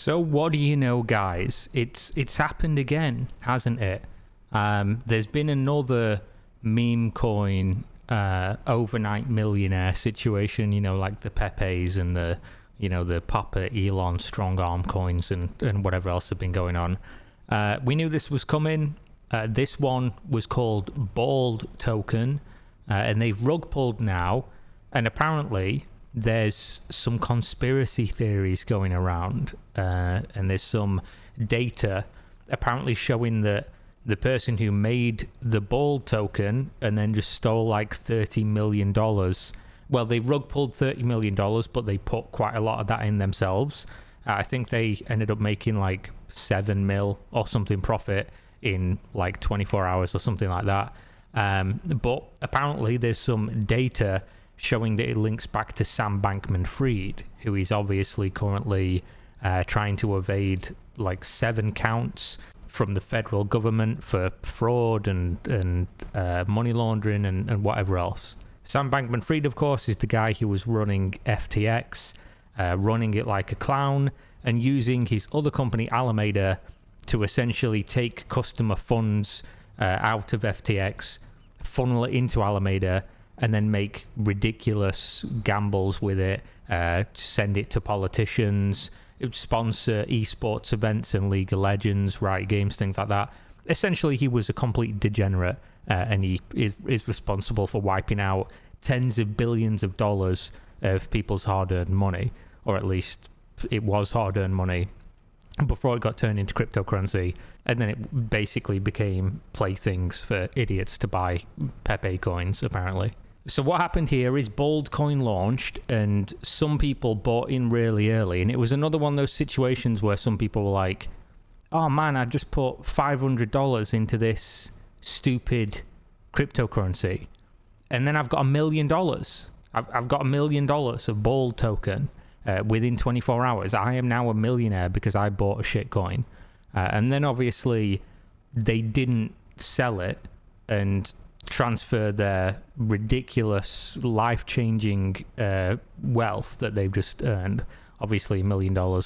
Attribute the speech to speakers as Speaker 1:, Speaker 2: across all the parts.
Speaker 1: So what do you know, guys? It's happened again, hasn't it? There's been another meme coin overnight millionaire situation, like the Pepes and the Papa Elon strong arm coins and whatever else have been going on. We knew this was coming. This one was called Bald Token, and they've rug pulled now, and apparently there's some conspiracy theories going around, and there's some data apparently showing that the person who made the Bald token and then just stole like $30 million. Well, they rug pulled $30 million, but they put quite a lot of that in themselves. I think they ended up making like 7 mil or something profit in like 24 hours or something like that. But apparently there's some data showing that it links back to Sam Bankman-Fried, who is obviously currently trying to evade like 7 counts from the federal government for fraud and money laundering and whatever else. Sam Bankman-Fried, of course, is the guy who was running FTX, running it like a clown, and using his other company, Alameda, to essentially take customer funds out of FTX, funnel it into Alameda, and then make ridiculous gambles with it, send it to politicians, sponsor esports events and League of Legends, Riot Games, things like that. Essentially, he was a complete degenerate, and he is responsible for wiping out tens of billions of dollars of people's hard-earned money, or at least it was hard-earned money before it got turned into cryptocurrency, and then it basically became playthings for idiots to buy Pepe coins, apparently. So what happened here is Bald Coin launched, and some people bought in really early, and it was another one of those situations where some people were like, oh man, I just put $500 into this stupid cryptocurrency, and then I've got $1 million. I've got $1 million of Bald token within 24 hours. I am now a millionaire because I bought a shit coin. And then obviously they didn't sell it and transfer their ridiculous life-changing wealth that they've just earned. Obviously $1 million.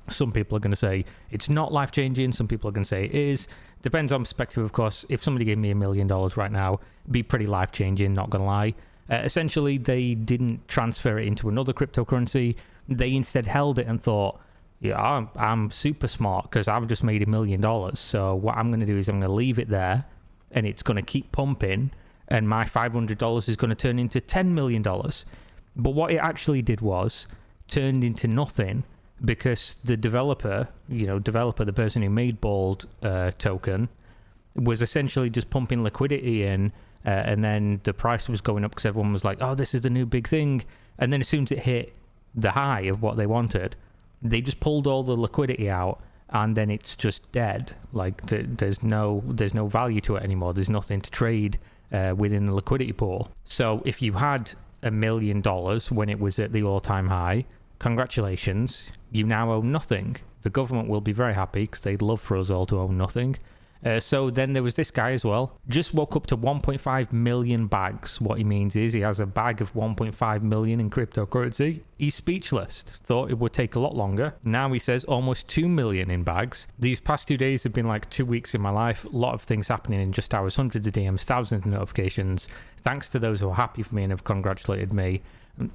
Speaker 1: Some people are going to say it's not life-changing. Some people are going to say it is. Depends on perspective, of course. If somebody gave me $1 million right now, it'd be pretty life-changing, not going to lie. Essentially, they didn't transfer it into another cryptocurrency. They instead held it and thought, yeah, I'm super smart because I've just made $1 million. So what I'm going to do is I'm going to leave it there, and it's going to keep pumping, and my $500 is going to turn into $10 million. But what it actually did was turned into nothing, because the developer, the person who made Bald token, was essentially just pumping liquidity in, and then the price was going up because everyone was like, oh, this is the new big thing. And then as soon as it hit the high of what they wanted, they just pulled all the liquidity out, and then it's just dead. Like there's no value to it anymore. There's nothing to trade within the liquidity pool. So if you had $1 million when it was at the all-time high, congratulations, you now own nothing. The government will be very happy because they'd love for us all to own nothing. So then there was this guy as well. Just woke up to 1.5 million bags. What he means is he has a bag of 1.5 million in cryptocurrency. He's speechless. Thought it would take a lot longer. Now he says almost 2 million in bags. These past 2 days have been like 2 weeks in my life. A lot of things happening in just hours. Hundreds of DMs, thousands of notifications. Thanks to those who are happy for me and have congratulated me.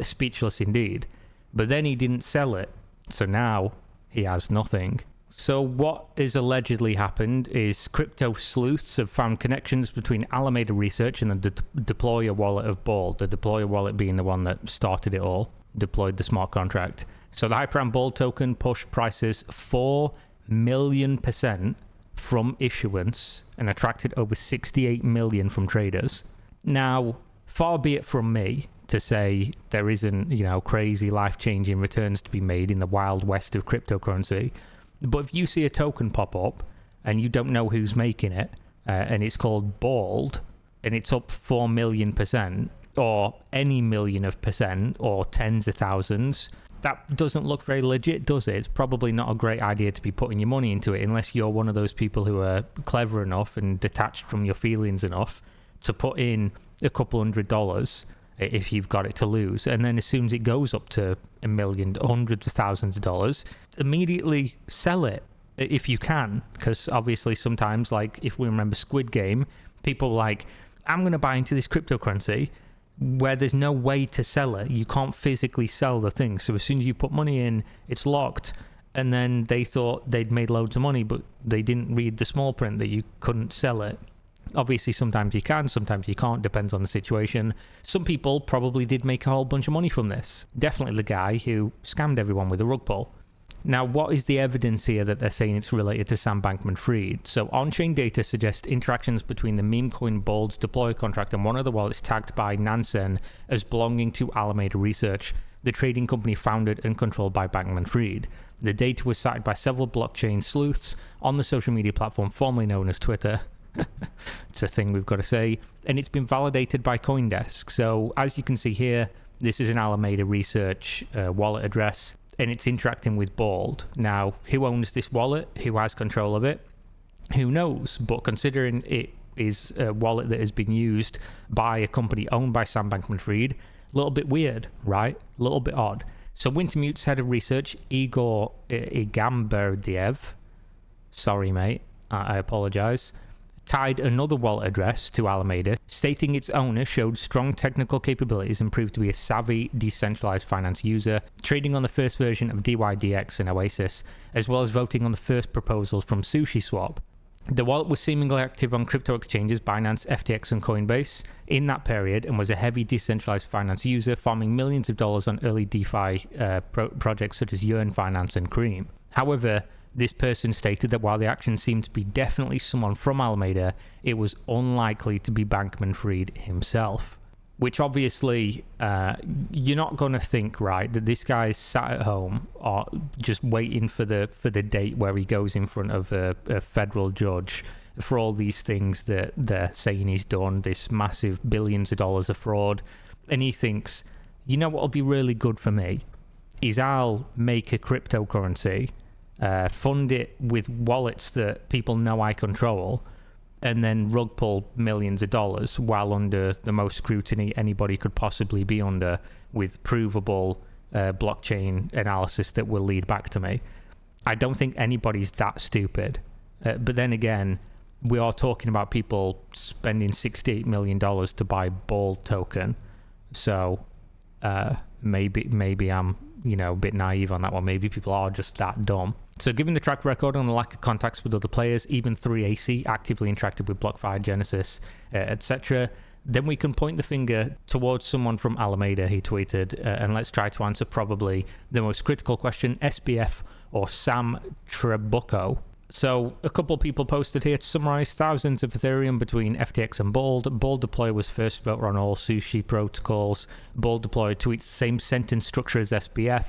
Speaker 1: Speechless indeed. But then he didn't sell it. So now he has nothing. So what is allegedly happened is crypto sleuths have found connections between Alameda Research and the deployer wallet of Bald, the deployer wallet being the one that started it all, deployed the smart contract. So the Hyperam Bald token pushed prices 4 million% from issuance and attracted over 68 million from traders. Now, far be it from me to say there isn't, crazy life-changing returns to be made in the wild west of cryptocurrency. But if you see a token pop up and you don't know who's making it, and it's called Bald, and it's up 4 million%, or any million of percent, or tens of thousands, that doesn't look very legit, does it? It's probably not a great idea to be putting your money into it unless you're one of those people who are clever enough and detached from your feelings enough to put in a couple $100 if you've got it to lose, and then as soon as it goes up to $1 million, hundreds of thousands of dollars, immediately sell it if you can, because obviously sometimes, like if we remember Squid Game, people were like, I'm going to buy into this cryptocurrency where there's no way to sell it. You can't physically sell the thing. So as soon as you put money in, it's locked. And then they thought they'd made loads of money, but they didn't read the small print that you couldn't sell it. Obviously, sometimes you can, sometimes you can't, depends on the situation. Some people probably did make a whole bunch of money from this. Definitely the guy who scammed everyone with a rug pull. Now, what is the evidence here that they're saying it's related to Sam Bankman-Fried? So, on-chain data suggests interactions between the meme coin Bold's deploy contract and one of the wallets tagged by Nansen as belonging to Alameda Research, the trading company founded and controlled by Bankman-Fried. The data was cited by several blockchain sleuths on the social media platform formerly known as Twitter. It's a thing we've got to say. And it's been validated by CoinDesk. So as you can see here, this is an Alameda Research wallet address, and it's interacting with Bald. Now, who owns this wallet? Who has control of it? Who knows? But considering it is a wallet that has been used by a company owned by Sam Bankman-Fried, a little bit weird, right? A little bit odd. So Wintermute's head of research, Igor Igamberdiev, sorry mate, I apologize, tied another wallet address to Alameda, stating its owner showed strong technical capabilities and proved to be a savvy, decentralized finance user, trading on the first version of DYDX and Oasis, as well as voting on the first proposals from SushiSwap. The wallet was seemingly active on crypto exchanges Binance, FTX, and Coinbase in that period and was a heavy decentralized finance user, farming millions of dollars on early DeFi projects such as Yearn Finance and Cream. However, this person stated that while the action seemed to be definitely someone from Alameda, it was unlikely to be Bankman-Fried himself. Which obviously, you're not going to think, right, that this guy's sat at home or just waiting for the date where he goes in front of a federal judge for all these things that they're saying he's done, this massive billions of dollars of fraud, and he thinks, you know what will be really good for me is I'll make a cryptocurrency, fund it with wallets that people know I control, and then rug pull millions of dollars while under the most scrutiny anybody could possibly be under, with provable blockchain analysis that will lead back to me. I don't think anybody's that stupid. But then again, we are talking about people spending $68 million to buy Bald token. So maybe I'm a bit naive on that one. Maybe people are just that dumb. So given the track record and the lack of contacts with other players, even 3AC actively interacted with BlockFi, Genesis, etc., then we can point the finger towards someone from Alameda, he tweeted, and let's try to answer probably the most critical question, SBF or Sam Trabucco. So a couple people posted here to summarize thousands of Ethereum between FTX and Bald. Bald Deploy was first voter on all sushi protocols. Bald Deploy tweets same sentence structure as SBF.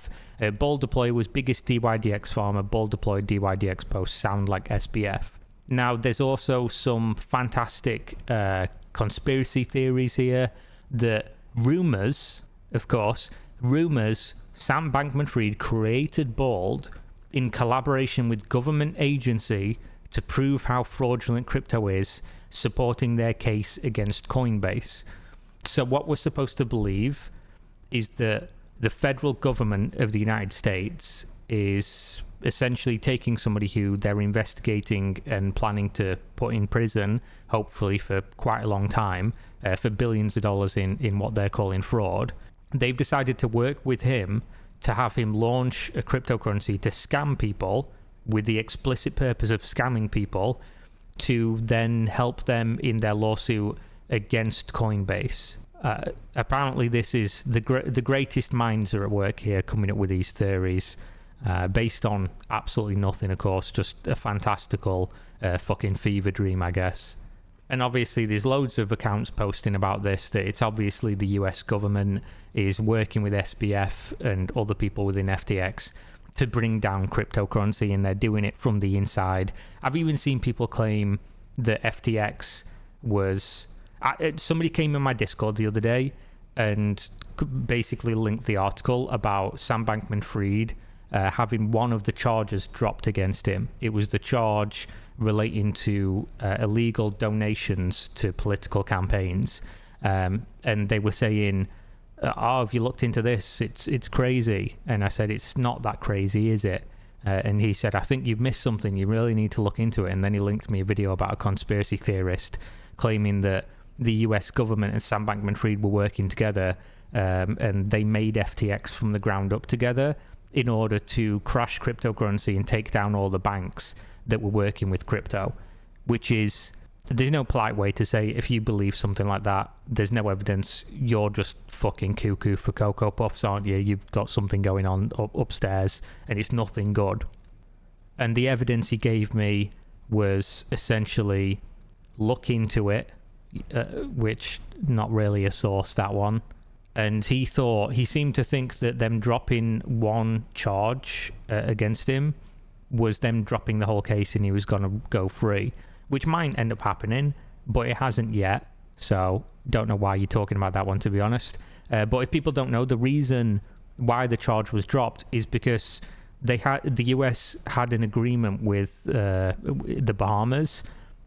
Speaker 1: Bald Deploy was biggest DYDX farmer. Bald Deploy DYDX posts sound like SBF. Now there's also some fantastic conspiracy theories here that rumors, Sam Bankman-Fried created Bald in collaboration with government agency to prove how fraudulent crypto is, supporting their case against Coinbase. So what we're supposed to believe is that the federal government of the United States is essentially taking somebody who they're investigating and planning to put in prison, hopefully for quite a long time, for billions of dollars in what they're calling fraud. They've decided to work with him to have him launch a cryptocurrency to scam people with the explicit purpose of scamming people to then help them in their lawsuit against Coinbase. Apparently this is the greatest minds are at work here coming up with these theories based on absolutely nothing, of course, just a fantastical fucking fever dream, I guess. And obviously there's loads of accounts posting about this, that it's obviously the US government is working with SBF and other people within FTX to bring down cryptocurrency, and they're doing it from the inside. I've even seen people claim that FTX was... somebody came in my Discord the other day and basically linked the article about Sam Bankman-Fried having one of the charges dropped against him. It was the charge relating to illegal donations to political campaigns, and they were saying, have you looked into this? It's crazy. And I said, it's not that crazy, is it? and he said, I think you've missed something, you really need to look into it. And then he linked me a video about a conspiracy theorist claiming that the US government and Sam Bankman-Fried were working together, and they made FTX from the ground up together in order to crash cryptocurrency and take down all the banks that were working with crypto, which is, there's no polite way to say if you believe something like that, there's no evidence, you're just fucking cuckoo for Cocoa Puffs, aren't you? You've got something going on upstairs and it's nothing good. And the evidence he gave me was essentially look into it, which not really a source, that one. And he seemed to think that them dropping one charge against him was them dropping the whole case and he was going to go free, which might end up happening, but it hasn't yet. So don't know why you're talking about that one, to be honest. But if people don't know, the reason why the charge was dropped is because the US had an agreement with the Bahamas,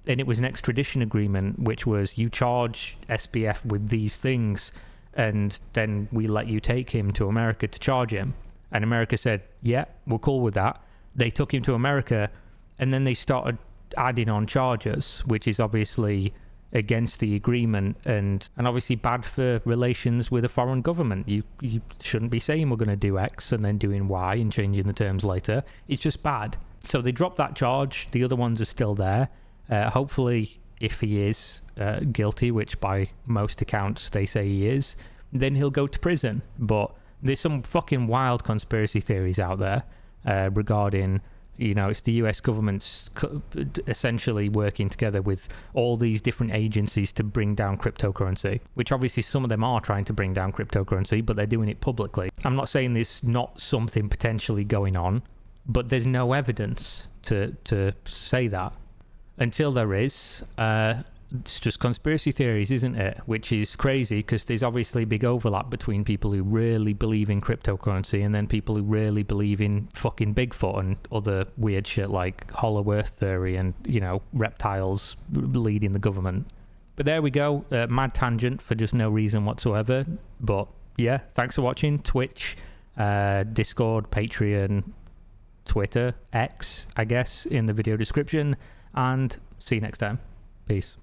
Speaker 1: and it was an extradition agreement, which was you charge SBF with these things, and then we let you take him to America to charge him. And America said, yeah, we're cool with that. They took him to America, and then they started adding on charges, which is obviously against the agreement and obviously bad for relations with a foreign government. You shouldn't be saying we're going to do X and then doing Y and changing the terms later. It's just bad. So they dropped that charge. The other ones are still there. Hopefully, if he is guilty, which by most accounts they say he is, then he'll go to prison. But there's some fucking wild conspiracy theories out there regarding, it's the US government's essentially working together with all these different agencies to bring down cryptocurrency, which obviously some of them are trying to bring down cryptocurrency, but they're doing it publicly. I'm not saying there's not something potentially going on, but there's no evidence to say that. Until there is, it's just conspiracy theories, isn't it? Which is crazy because there's obviously a big overlap between people who really believe in cryptocurrency and then people who really believe in fucking Bigfoot and other weird shit like Hollow Earth theory and, reptiles leading the government. But there we go. Mad tangent for just no reason whatsoever. But yeah, thanks for watching. Twitch, Discord, Patreon, Twitter, X, I guess, in the video description. And see you next time. Peace.